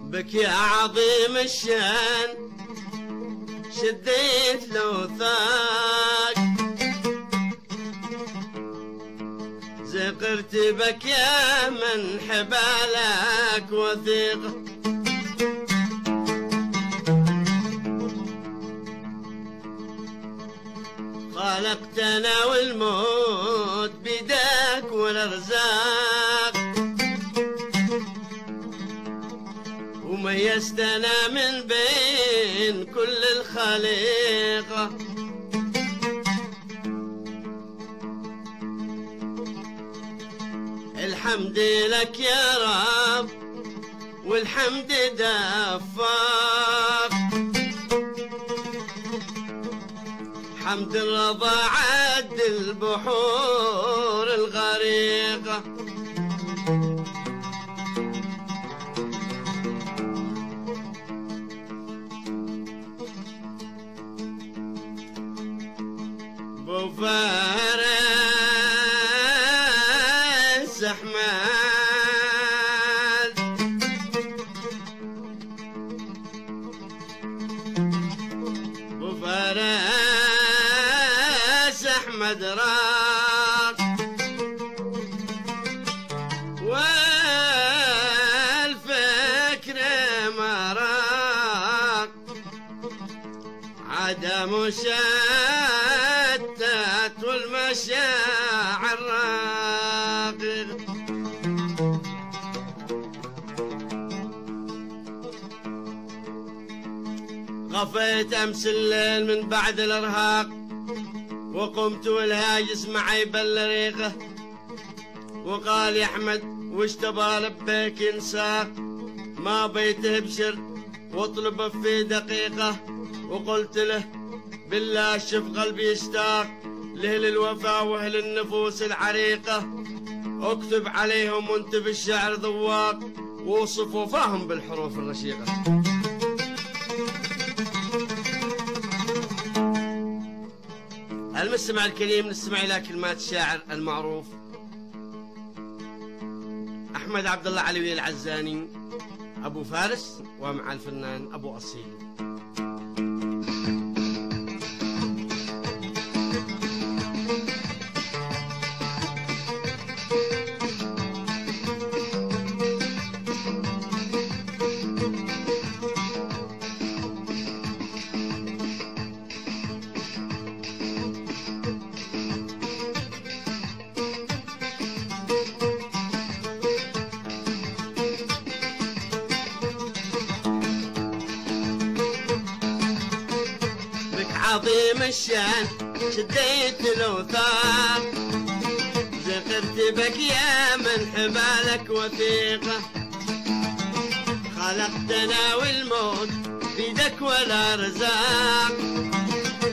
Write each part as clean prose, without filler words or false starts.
بك يا عظيم الشان شديت الوثاق، زقرت بك يا من حبالك وثيق. خلقتنا والموت بيدك والارزاق، وميزتنا من بين كل الخليقة. الحمد لك يا رب والحمد دفاق، حمد الرضا عد البحور الغريقة. بو فارس أحمد بو فارس أحمد راق، والفكر ما راق عدم شتت والمشاعر راقق. غفيت امس الليل من بعد الارهاق، وقمت والهاجس معي بالريقه، وقال يا احمد وش تبغى لبيك ينساق، ما بيت ابشر واطلب في دقيقه. وقلت له بالله شوف قلبي يشتاق لأهل الوفا واهل النفوس العريقه، اكتب عليهم وانت بالشعر ذواق، ووصف وفاهم بالحروف الرشيقه. المستمع الكريم، نستمع إلى كلمات الشاعر المعروف أحمد عبد الله علوي العزاني أبو فارس، ومع الفنان أبو أصيل. عظيم الشان شديت الأوثاق، زقرت بك يا من حبالك وثيقة. خلقتنا والموت بيدك والأرزاق،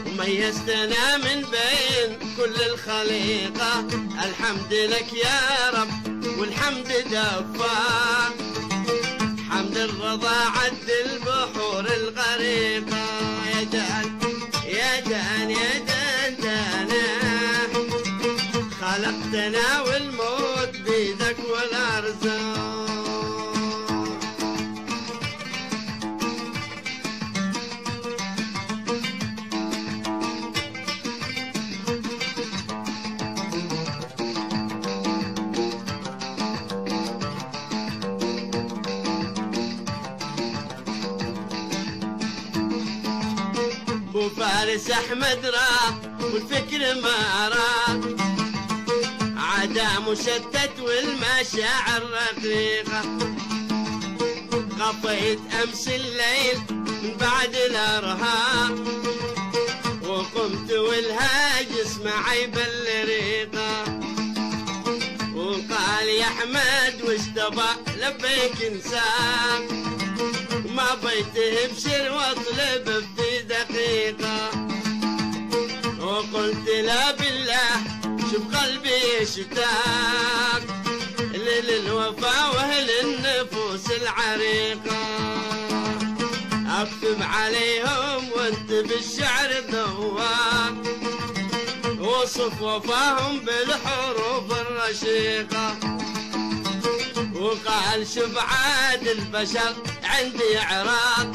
وميزتنا من بين كل الخليقة. الحمد لك يا رب والحمد دفاق، حمد الرضا عد البحور الغريقة. يا دان يا دان يا دان دانا، خلقتنا والموت بيدك والأرزاق. بو فارس أحمد راق والفكر ما راق، عدا مشتت والمشاعر رقيقة. غطيت أمس الليل من بعد الأرهاق، وقمت والهاجس معي بالريقة. وقال يا أحمد وش تبى لبيك انساق، ما بيت ابشر واطلب في دقيقة. وقلت لا بالله شوف قلبي يشتاق للوفا واهل النفوس العريقة. اكتب عليهم وانت بالشعر ذواق، وصف وفاهم بالحروف الرشيقة. وقال شوف عاد البشر عندي عراق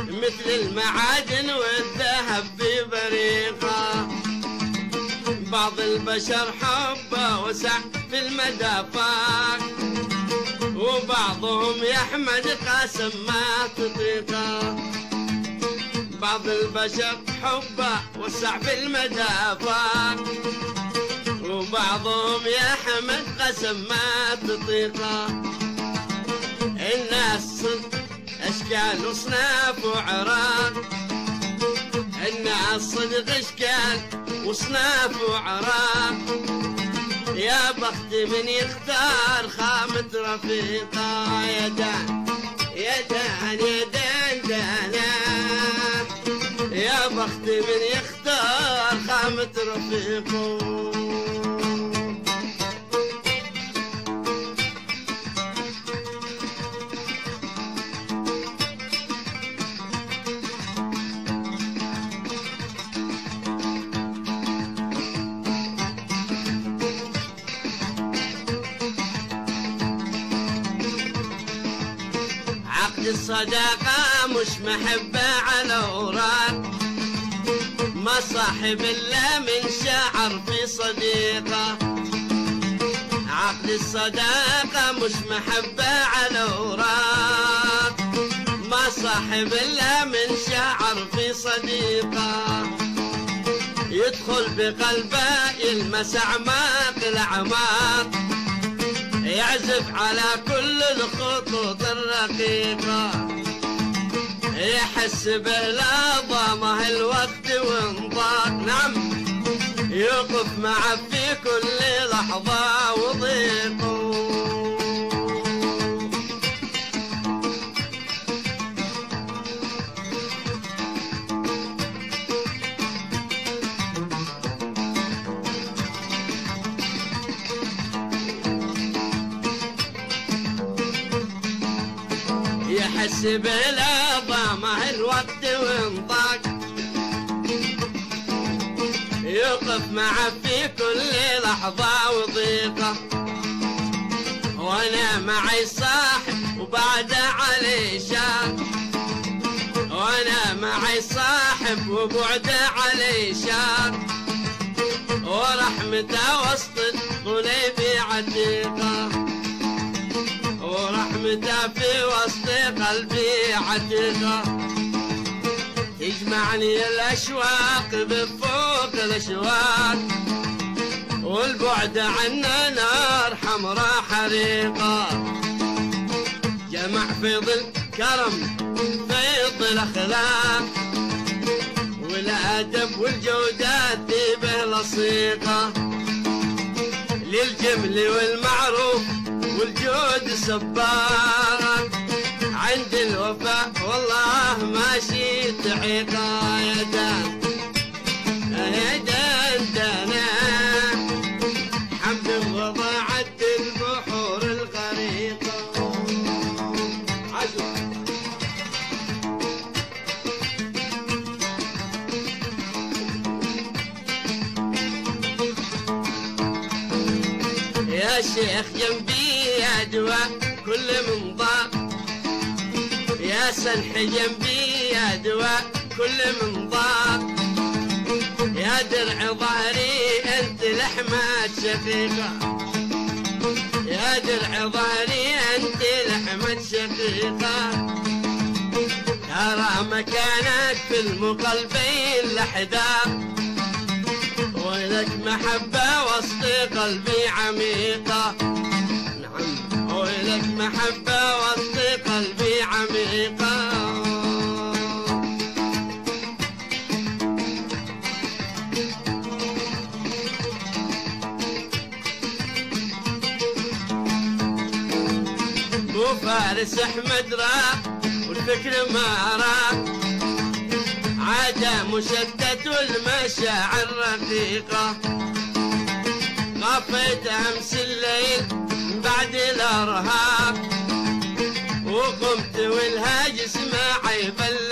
مثل المعادن والذهب في بريقه. بعض البشر حبه وسع في المدافع، وبعضهم يحمد قاسم ما تطيقه. بعض البشر حبه وسع في المدافع، وبعضهم يحمد قسم ما تطيقه. الناس صدق اشكال وصناف وعراق، الناس صدق اشكال وصناف وعراق. يا بخت من يختار خامة رفيقه. يا دان يا دان يا دان دانا، يا بخت من يختار خامة رفيقه. الصداقة مش محبة على أوراق، ما صاحب إلا من شعر في صديقة. عقد الصداقة مش محبة على أوراق، ما صاحب إلا من شعر في صديقة. يدخل بقلبه يلمس أعماق الأعماق، يعزف على كل الخطوط الرقيقة. يحس بالعظمة الوقت وانضاق، نعم يوقف معه في كل لحظة وضيقه. يحس بالعظمة الوقت وانضاق، يوقف معه في كل لحظة وضيقة. وانا معي صاحب وبعد علي شاق، وانا معي صاحب وبعد علي شاق. ورحمته وسط طليبي عتيقة، ورحمته في وسط قلبي عتيقة. تجمعني الأشواق بفوق الأشواق، والبعد عنا نار حمراء حريقة. جمع فيض الكرم فيض الأخلاق، والأدب والجودات به لصيقة. للجمل والمعروف والجود سباق، عند الوفاء والله ماشي تعيقه. يا دان يا دان دانا، حمد الرضا عد البحور الغريقه. يا شيخ جنبي يا دواء كل من ضاق، يا سنح جنبي يا دواء كل من ضاق. يا درع ظهري انت لحمة شقيقة، يا درع ظهري انت لحمة شقيقة. ترى مكانك في المقلبين لحداق، ولك محبة وسط قلبي عميقة. نعم ولك محبة وسط قلبي عميقة. بو فارس احمد راق والفكر ما راق، عادة مشتت والمشاعر رقيقة. غفيت أمس الليل بعد الأرهاق، وقمت والهاجس معي بل